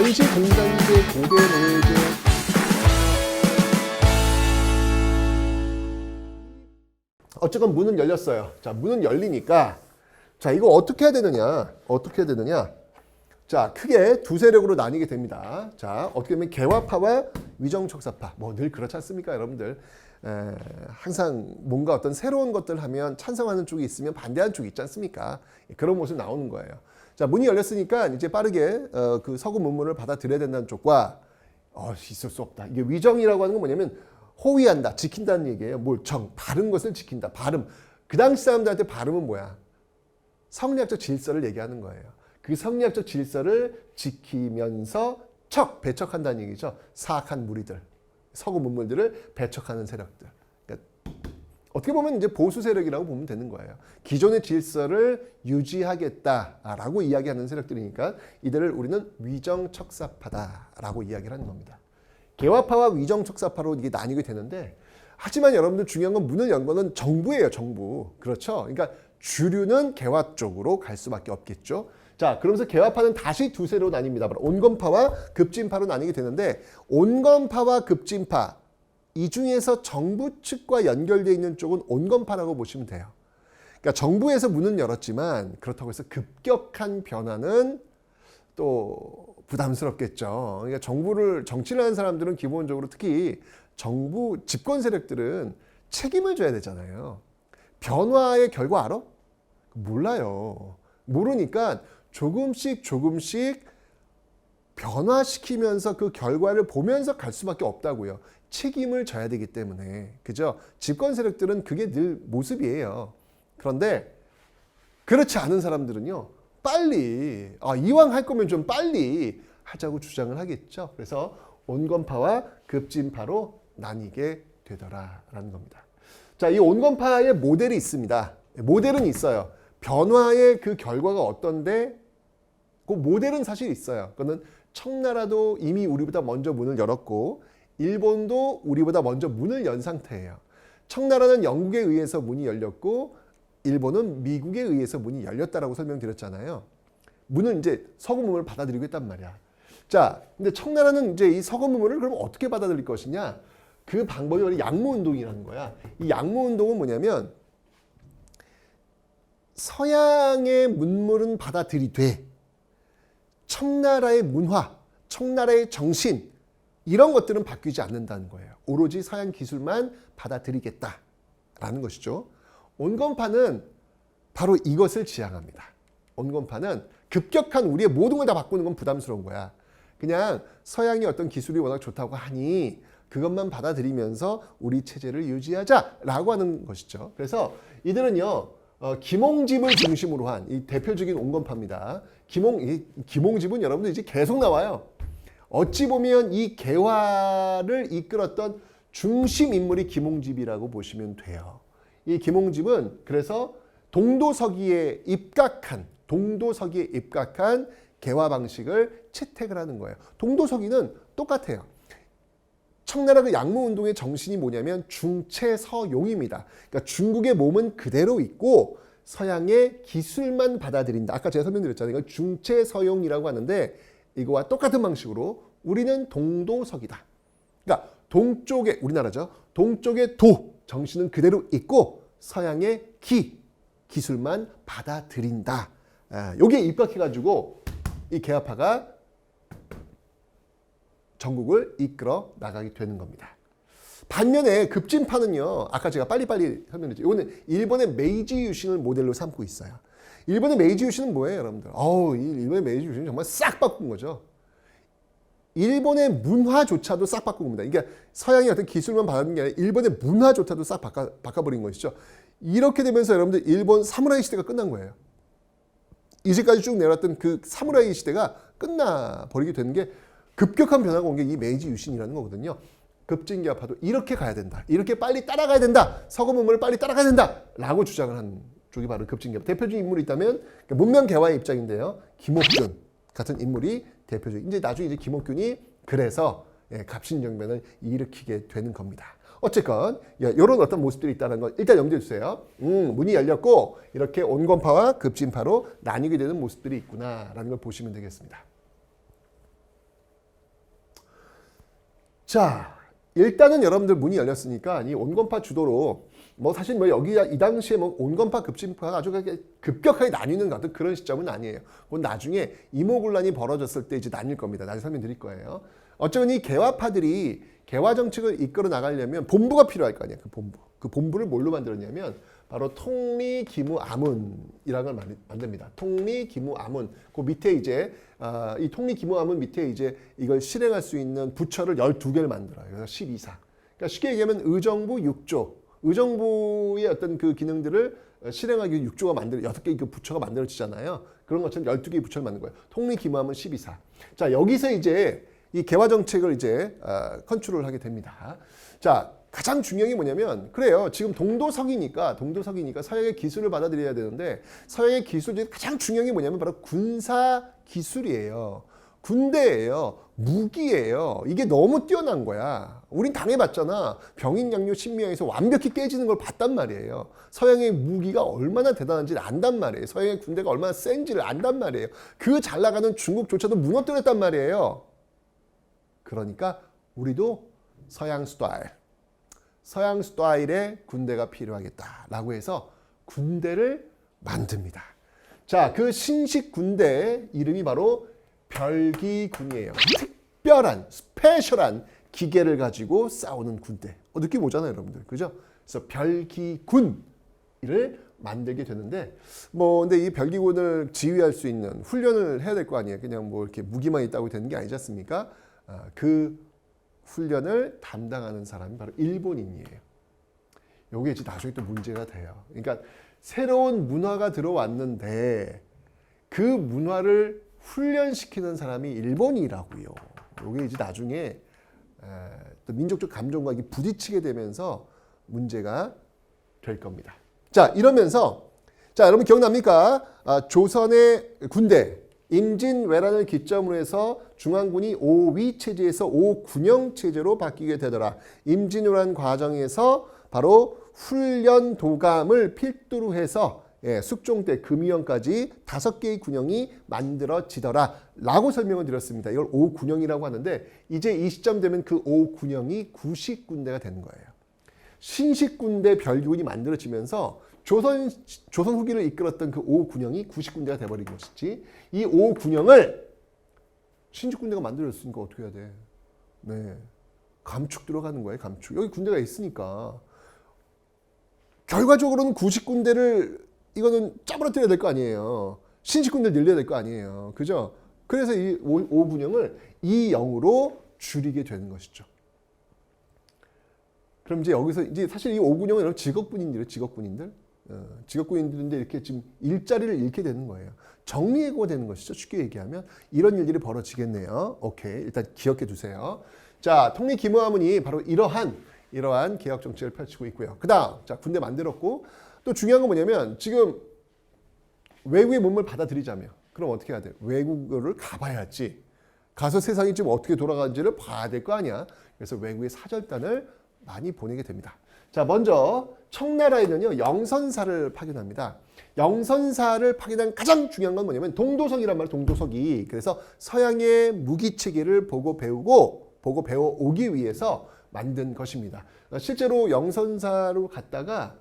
원시 공산제 고대 노예제 어쨌건 문은 열렸어요. 자, 문은 열리니까 자, 이거 어떻게 해야 되느냐? 어떻게 해야 되느냐? 자, 크게 두 세력으로 나뉘게 됩니다. 자, 어떻게 보면 개화파와 위정척사파. 뭐 늘 그렇지 않습니까, 여러분들? 항상 뭔가 어떤 새로운 것들 하면 찬성하는 쪽이 있으면 반대하는 쪽이 있지 않습니까? 그런 모습이 나오는 거예요. 자, 문이 열렸으니까 이제 빠르게 그 서구 문물을 받아들여야 된다는 쪽과 있을 수 없다. 이게 위정이라고 하는 건 뭐냐면 호위한다, 지킨다는 얘기예요. 뭘 바른 것을 지킨다. 발음. 그 당시 사람들한테 발음은 뭐야? 성리학적 질서를 얘기하는 거예요. 그 성리학적 질서를 지키면서 배척한다는 얘기죠. 사악한 무리들, 서구 문물들을 배척하는 세력들. 그러니까 어떻게 보면 이제 보수 세력이라고 보면 되는 거예요. 기존의 질서를 유지하겠다라고 이야기하는 세력들이니까 이들을 우리는 위정척사파다라고 이야기를 하는 겁니다. 개화파와 위정척사파로 이게 나뉘게 되는데, 하지만 여러분들 중요한 건 문을 연 거는 정부예요, 정부. 그렇죠? 그러니까 주류는 개화 쪽으로 갈 수밖에 없겠죠. 자, 그러면서 개화파는 다시 두 세로 나뉩니다. 바로 온건파와 급진파로 나뉘게 되는데, 온건파와 급진파 이 중에서 정부 측과 연결되어 있는 쪽은 온건파라고 보시면 돼요. 그러니까 정부에서 문은 열었지만 그렇다고 해서 급격한 변화는 또 부담스럽겠죠. 그러니까 정치를 하는 사람들은 기본적으로 특히 정부 집권 세력들은 책임을 져야 되잖아요. 변화의 결과 알아? 몰라요. 모르니까 조금씩 변화시키면서 그 결과를 보면서 갈 수밖에 없다고요. 책임을 져야 되기 때문에. 그죠? 집권 세력들은 그게 늘 모습이에요. 그런데 그렇지 않은 사람들은요, 빨리 이왕 할 거면 좀 빨리 하자고 주장을 하겠죠. 그래서 온건파와 급진파로 나뉘게 되더라라는 겁니다. 자, 이 온건파의 모델이 있습니다. 모델은 있어요. 변화의 그 결과가 어떤데 그 모델은 사실 있어요. 그거는 청나라도 이미 우리보다 먼저 문을 열었고 일본도 우리보다 먼저 문을 연 상태예요. 청나라는 영국에 의해서 문이 열렸고 일본은 미국에 의해서 문이 열렸다라고 설명드렸잖아요. 문은 이제 서구 문물을 받아들이고 있단 말이야. 자, 근데 청나라는 이제 이 서구 문물을 그럼 어떻게 받아들일 것이냐? 그 방법이 바로 양무운동이라는 거야. 이 양무운동은 뭐냐면 서양의 문물은 받아들이되 청나라의 문화, 청나라의 정신 이런 것들은 바뀌지 않는다는 거예요. 오로지 서양 기술만 받아들이겠다라는 것이죠. 온건파는 바로 이것을 지향합니다. 온건파는 급격한 우리의 모든 걸 다 바꾸는 건 부담스러운 거야. 그냥 서양의 어떤 기술이 워낙 좋다고 하니 그것만 받아들이면서 우리 체제를 유지하자라고 하는 것이죠. 그래서 이들은요, 김홍집을 중심으로 한 이 대표적인 온건파입니다. 김홍집은 여러분들 이제 계속 나와요. 어찌 보면 이 개화를 이끌었던 중심 인물이 김홍집이라고 보시면 돼요. 이 김홍집은 그래서 동도서기에 입각한 개화 방식을 채택을 하는 거예요. 동도서기는 똑같아요. 청나라 그 양무운동의 정신이 뭐냐면 중체서용입니다. 그러니까 중국의 몸은 그대로 있고 서양의 기술만 받아들인다. 아까 제가 설명드렸잖아요. 이건 중체서용이라고 하는데 이거와 똑같은 방식으로 우리는 동도서기다. 그러니까 동쪽의 우리나라죠. 동쪽의 정신은 그대로 있고 서양의 기술만 받아들인다. 여기에 입각해가지고 이 개화파가 전국을 이끌어 나가게 되는 겁니다. 반면에 급진파는요, 아까 제가 빨리빨리 설명드렸죠. 이거는 일본의 메이지 유신을 모델로 삼고 있어요. 일본의 메이지 유신은 뭐예요, 여러분들? 일본의 메이지 유신은 정말 싹 바꾼 거죠. 일본의 문화조차도 싹 바꾼 겁니다. 그러니까 서양의 어떤 기술만 받는 게 아니라 일본의 문화조차도 싹 바꿔버린 것이죠. 이렇게 되면서 여러분들 일본 사무라이 시대가 끝난 거예요. 이제까지 쭉 내려왔던 그 사무라이 시대가 끝나버리게 되는 게 급격한 변화가 온 게 이 메이지 유신이라는 거거든요. 급진개화파도 이렇게 가야 된다. 이렇게 빨리 따라가야 된다. 서구 문물을 빨리 따라가야 된다. 라고 주장을 한 쪽이 바로 급진개화. 대표적인 인물이 있다면 문명개화의 입장인데요. 김옥균 같은 인물이 대표적인. 이제 나중에 이제 김옥균이 그래서 갑신정변을 일으키게 되는 겁니다. 어쨌건 이런 어떤 모습들이 있다는 걸 일단 염두해 주세요. 문이 열렸고 이렇게 온건파와 급진파로 나뉘게 되는 모습들이 있구나라는 걸 보시면 되겠습니다. 자, 일단은 여러분들 문이 열렸으니까 이 온건파 주도로 뭐 사실 뭐 여기 이 당시에 뭐 온건파 급진파가 아주 급격하게 나뉘는 같은 그런 시점은 아니에요. 그건 나중에 이모군란이 벌어졌을 때 이제 나뉠 겁니다. 나중에 설명드릴 거예요. 어쩌면 이 개화파들이 개화 정책을 이끌어 나가려면 본부가 필요할 거 아니에요. 그 본부. 그 본부를 뭘로 만들었냐면 바로 통리기무아문이라는 걸 만듭니다. 통리기무아문. 그 밑에 이제 이 통리기무아문 밑에 이제 이걸 실행할 수 있는 부처를 12개를 만들어요. 그래서 12사. 그러니까 쉽게 얘기하면 의정부 6조. 의정부의 어떤 그 기능들을 실행하기 위해 6조가 6개의 그 부처가 만들어지잖아요. 그런 것처럼 12개의 부처를 만든 거예요. 통리기무아문 12사. 자, 여기서 이제 이 개화 정책을 이제 컨트롤을 하게 됩니다. 자, 가장 중요한 게 뭐냐면 그래요. 지금 동도석이니까 서양의 기술을 받아들여야 되는데 서양의 기술 중에 가장 중요한 게 뭐냐면 바로 군사 기술이에요. 군대예요. 무기예요. 이게 너무 뛰어난 거야. 우린 당해봤잖아. 병인양요 신명에서 완벽히 깨지는 걸 봤단 말이에요. 서양의 무기가 얼마나 대단한지를 안단 말이에요. 서양의 군대가 얼마나 센지를 안단 말이에요. 그 잘 나가는 중국조차도 무너뜨렸단 말이에요. 그러니까 우리도 서양 스타일의 군대가 필요하겠다라고 해서 군대를 만듭니다. 자, 그 신식 군대의 이름이 바로 별기군이에요. 특별한, 스페셜한 기계를 가지고 싸우는 군대. 느낌 오잖아요, 여러분들. 그죠? 그래서 별기군을 만들게 되는데, 근데 이 별기군을 지휘할 수 있는 훈련을 해야 될 거 아니에요. 그냥 뭐 이렇게 무기만 있다고 되는 게 아니지 않습니까? 그 훈련을 담당하는 사람이 바로 일본인이에요. 요게 이제 나중에 또 문제가 돼요. 그러니까 새로운 문화가 들어왔는데 그 문화를 훈련시키는 사람이 일본이라고요. 요게 이제 나중에 또 민족적 감정과 부딪히게 되면서 문제가 될 겁니다. 자, 이러면서 자, 여러분 기억납니까? 조선의 군대 임진왜란을 기점으로 해서 중앙군이 5위 체제에서 5군영 체제로 바뀌게 되더라. 임진왜란 과정에서 바로 훈련 도감을 필두로 해서 숙종 때 금위원까지 5개의 군영이 만들어지더라 라고 설명을 드렸습니다. 이걸 5군영이라고 하는데 이제 이 시점 되면 그 5군영이 구식군대가 되는 거예요. 신식군대 별기군이 만들어지면서 조선 후기를 이끌었던 그 5군영이 구식군대가 돼버린 것이지. 이 5군영을 신식군대가 만들어졌으니까 어떻게 해야 돼? 네, 감축 들어가는 거예요. 감축. 여기 군대가 있으니까 결과적으로는 구식군대를 이거는 짜부러뜨려야 될 거 아니에요. 신식군대를 늘려야 될 거 아니에요. 그죠? 그래서 이 5군영을 2영으로 줄이게 되는 것이죠. 그럼 이제 여기서 이제 사실 이 5군영은 직업군인들. 직업군인들인데 이렇게 지금 일자리를 잃게 되는 거예요. 정리해고가 되는 것이죠. 쉽게 얘기하면 이런 일들이 벌어지겠네요. 오케이, 일단 기억해 두세요. 자, 통리기무아문이 바로 이러한 개혁 정책을 펼치고 있고요. 그다음, 자, 군대 만들었고 또 중요한 건 뭐냐면 지금 외국의 문물 받아들이자면 그럼 어떻게 해야 돼요? 외국어를 가봐야지. 가서 세상이 지금 어떻게 돌아가는지를 봐야 될 거 아니야. 그래서 외국의 사절단을 많이 보내게 됩니다. 자, 먼저 청나라에는요 영선사를 파견합니다. 영선사를 파견한 가장 중요한 건 뭐냐면 동도석이란 말이에요. 동도석이. 그래서 서양의 무기 체계를 보고 배워 오기 위해서 만든 것입니다. 실제로 영선사로 갔다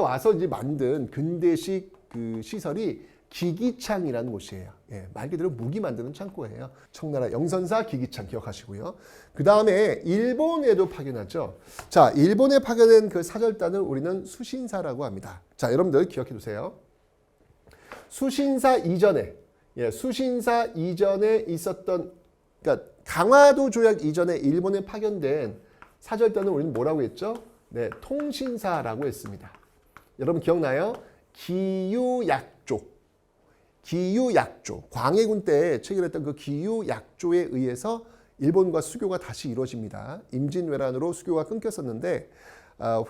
와서 이제 만든 근대식 그 시설이 기기창이라는 곳이에요. 말 그대로 무기 만드는 창고예요. 청나라 영선사 기기창 기억하시고요. 그 다음에 일본에도 파견하죠. 자, 일본에 파견된 그 사절단을 우리는 수신사라고 합니다. 자, 여러분들 기억해 두세요. 수신사 이전에 있었던, 그러니까 강화도 조약 이전에 일본에 파견된 사절단을 우리는 뭐라고 했죠? 네, 통신사라고 했습니다. 여러분 기억나요? 기유약조, 광해군 때 체결했던 그 기유약조에 의해서 일본과 수교가 다시 이루어집니다. 임진왜란으로 수교가 끊겼었는데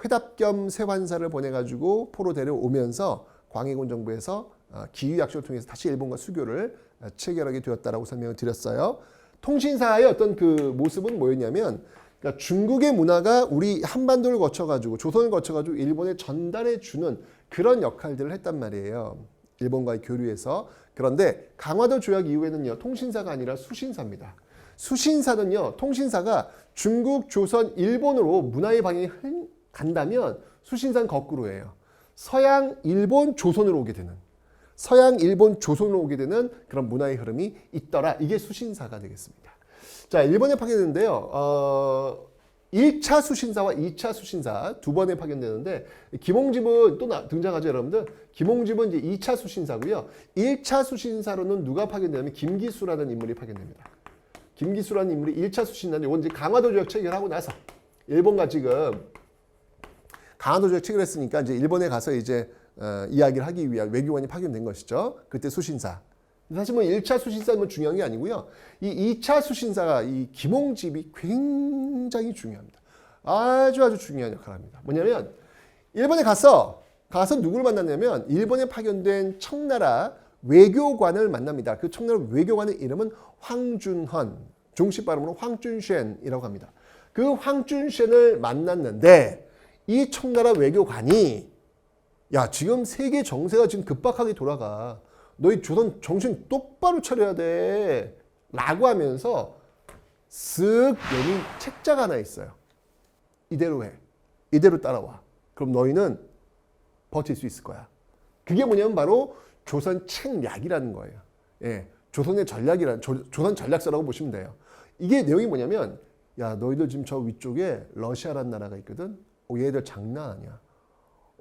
회답 겸 세환사를 보내가지고 포로 데려오면서 광해군 정부에서 기유약조를 통해서 다시 일본과 수교를 체결하게 되었다라고 설명을 드렸어요. 통신사의 어떤 그 모습은 뭐였냐면 그러니까 중국의 문화가 우리 한반도를 거쳐가지고 조선을 거쳐가지고 일본에 전달해주는 그런 역할들을 했단 말이에요. 일본과의 교류에서. 그런데 강화도 조약 이후에는요 통신사가 아니라 수신사입니다. 수신사는요, 통신사가 중국, 조선, 일본으로 문화의 방향이 간다면 수신사는 거꾸로예요. 서양, 일본, 조선으로 오게 되는, 서양, 일본, 조선으로 오게 되는 그런 문화의 흐름이 있더라. 이게 수신사가 되겠습니다. 자, 일본에 파견되는데요. 1차 수신사와 2차 수신사 두 번에 파견되는데, 김홍집은 또 등장하죠, 여러분들. 김홍집은 이제 2차 수신사고요. 1차 수신사로는 누가 파견되냐면 김기수라는 인물이 파견됩니다. 김기수라는 인물이 1차 수신사인데, 이건 이제 강화도 조약 체결하고 나서 일본과 지금 강화도 조약 체결했으니까 이제 일본에 가서 이제 이야기를 하기 위한 외교관이 파견된 것이죠. 그때 수신사. 사실 뭐 1차 수신사는 중요한 게 아니고요. 이 2차 수신사가 이 김홍집이 굉장히 중요합니다. 아주 중요한 역할을 합니다. 뭐냐면 일본에 가서 누구를 만났냐면 일본에 파견된 청나라 외교관을 만납니다. 그 청나라 외교관의 이름은 황준헌, 중식 발음으로 황준쉔이라고 합니다. 그 황준쉔을 만났는데 이 청나라 외교관이 야, 지금 세계 정세가 지금 급박하게 돌아가. 너희 조선 정신 똑바로 차려야 돼. 라고 하면서 쓱 내린 책자가 하나 있어요. 이대로 해. 이대로 따라와. 그럼 너희는 버틸 수 있을 거야. 그게 뭐냐면 바로 조선 책략이라는 거예요. 예, 조선의 전략이라는, 조선 전략서라고 보시면 돼요. 이게 내용이 뭐냐면 야, 너희들 지금 저 위쪽에 러시아라는 나라가 있거든. 얘들 장난 아니야.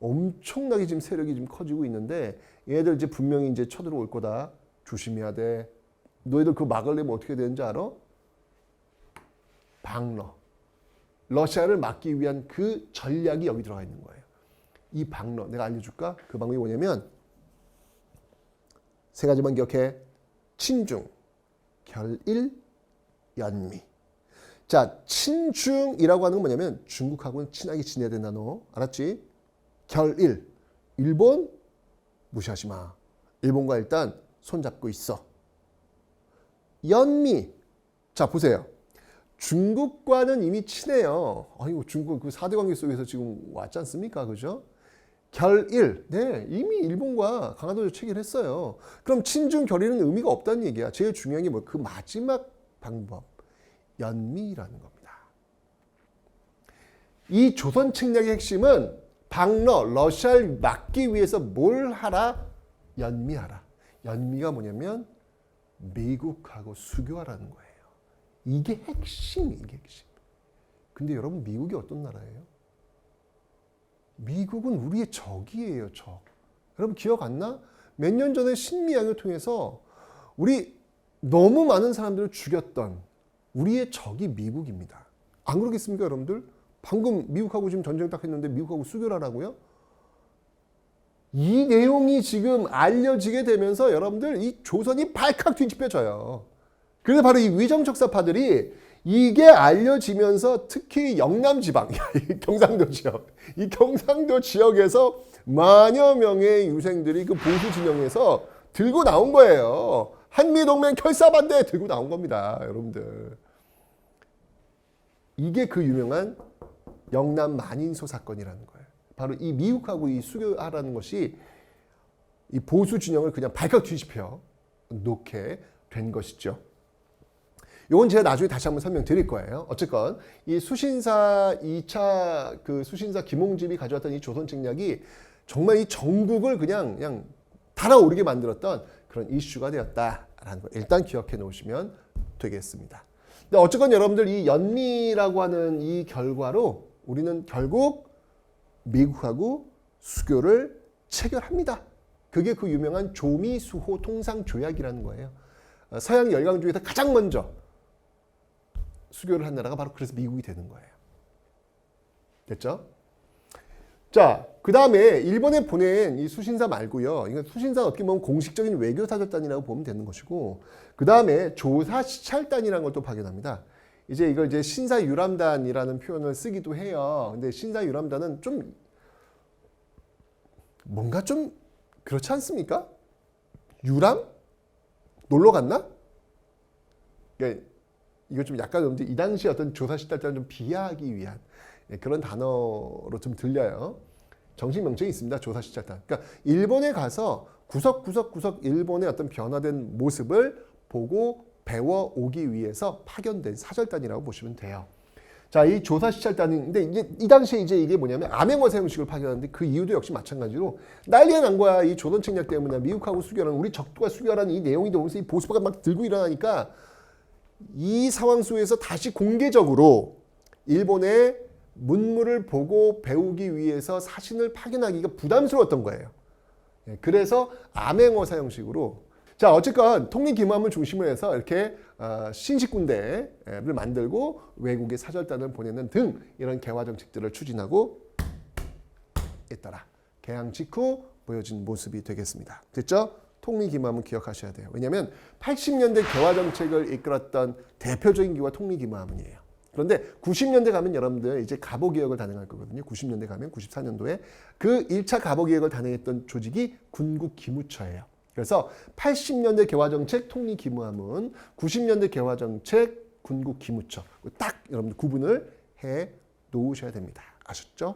엄청나게 지금 세력이 지금 커지고 있는데 얘들 이제 분명히 이제 쳐들어올 거다. 조심해야 돼. 너희들 그거 막으려면 어떻게 되는지 알아? 방러. 러시아를 막기 위한 그 전략이 여기 들어가 있는 거예요. 이 방러. 내가 알려줄까? 그 방법이 뭐냐면 세 가지만 기억해. 친중, 결일, 연미. 자, 친중이라고 하는 건 뭐냐면 중국하고는 친하게 지내야 된다 너. 알았지? 결일. 일본 무시하지 마. 일본과 일단 손잡고 있어. 연미. 자, 보세요. 중국과는 이미 친해요. 아이고, 중국 그 4대 관계 속에서 지금 왔지 않습니까? 그죠? 결일. 네, 이미 일본과 강화도 체결했어요. 그럼 친중 결일은 의미가 없다는 얘기야. 제일 중요한 게 뭐? 그 마지막 방법. 연미라는 겁니다. 이 조선 책략의 핵심은 방러, 러시아를 막기 위해서 뭘 하라? 연미하라. 연미가 뭐냐면 미국하고 수교하라는 거예요. 이게 핵심이에요. 이게 핵심. 근데 여러분 미국이 어떤 나라예요? 미국은 우리의 적이에요. 적. 여러분 기억 안 나? 몇 년 전에 신미양을 통해서 우리 너무 많은 사람들을 죽였던 우리의 적이 미국입니다. 안 그러겠습니까 여러분들? 방금 미국하고 지금 전쟁 딱 했는데 미국하고 수교를 하라고요? 이 내용이 지금 알려지게 되면서 여러분들 이 조선이 발칵 뒤집혀져요. 그래서 바로 이 위정척사파들이 이게 알려지면서 특히 영남지방, 이 경상도 지역, 이 경상도 지역에서 만여 명의 유생들이 그 보수 진영에서 들고 나온 거예요. 한미동맹 결사반대 들고 나온 겁니다. 여러분들. 이게 그 유명한 영남 만인소 사건이라는 거예요. 바로 이 미국하고 이 수교하라는 것이 이 보수 진영을 그냥 발칵 뒤집혀 놓게 된 것이죠. 이건 제가 나중에 다시 한번 설명드릴 거예요. 어쨌건 이 수신사 2차 그 수신사 김홍집이 가져왔던 이 조선 책략이 정말 이 전국을 그냥 달아오르게 만들었던 그런 이슈가 되었다라는 거 일단 기억해 놓으시면 되겠습니다. 근데 어쨌건 여러분들 이 연미라고 하는 이 결과로 우리는 결국 미국하고 수교를 체결합니다. 그게 그 유명한 조미수호 통상조약이라는 거예요. 서양 열강 중에서 가장 먼저 수교를 한 나라가 바로 그래서 미국이 되는 거예요. 됐죠? 자, 그 다음에 일본에 보낸 이 수신사 말고요. 이건 수신사 어떻게 보면 공식적인 외교사절단이라고 보면 되는 것이고, 그 다음에 조사시찰단이라는 걸 또 파견합니다. 이제 이제 신사유람단이라는 표현을 쓰기도 해요. 근데 신사유람단은 좀 뭔가 좀 그렇지 않습니까? 유람? 놀러 갔나? 그러니까 이거 좀 약간 여러분들 이 당시 어떤 조사시찰단을 좀 비하하기 위한 그런 단어로 좀 들려요. 정식 명칭이 있습니다. 조사시찰단. 그러니까 일본에 가서 구석구석 일본의 어떤 변화된 모습을 보고 배워오기 위해서 파견된 사절단이라고 보시면 돼요. 자, 이 조사시찰단인데 이제 이 당시에 이제 이게 뭐냐면 암행어사 형식을 파견하는데 그 이유도 역시 마찬가지로 난리가 난 거야. 이 조선 책략 때문에 미국하고 수교하는 우리 적과 수교하라는 이 내용이 나오면서 이 보수파가 막 들고 일어나니까 이 상황 속에서 다시 공개적으로 일본의 문물을 보고 배우기 위해서 사신을 파견하기가 부담스러웠던 거예요. 그래서 암행어사 형식으로 자 어쨌건 통일기무함을 중심으로 해서 이렇게 신식군대를 만들고 외국에 사절단을 보내는 등 이런 개화 정책들을 추진하고 있더라. 개항 직후 보여진 모습이 되겠습니다. 됐죠? 통일기무함은 기억하셔야 돼요. 왜냐하면 80년대 개화 정책을 이끌었던 대표적인 기구가 통일기무함이에요. 그런데 90년대 가면 여러분들 이제 갑오개혁을 단행할 거거든요. 90년대 가면 94년도에 그 1차 갑오개혁을 단행했던 조직이 군국기무처예요. 그래서 80년대 개화정책 통일기무함은 90년대 개화정책 군국기무처 딱 여러분들 구분을 해 놓으셔야 됩니다. 아셨죠?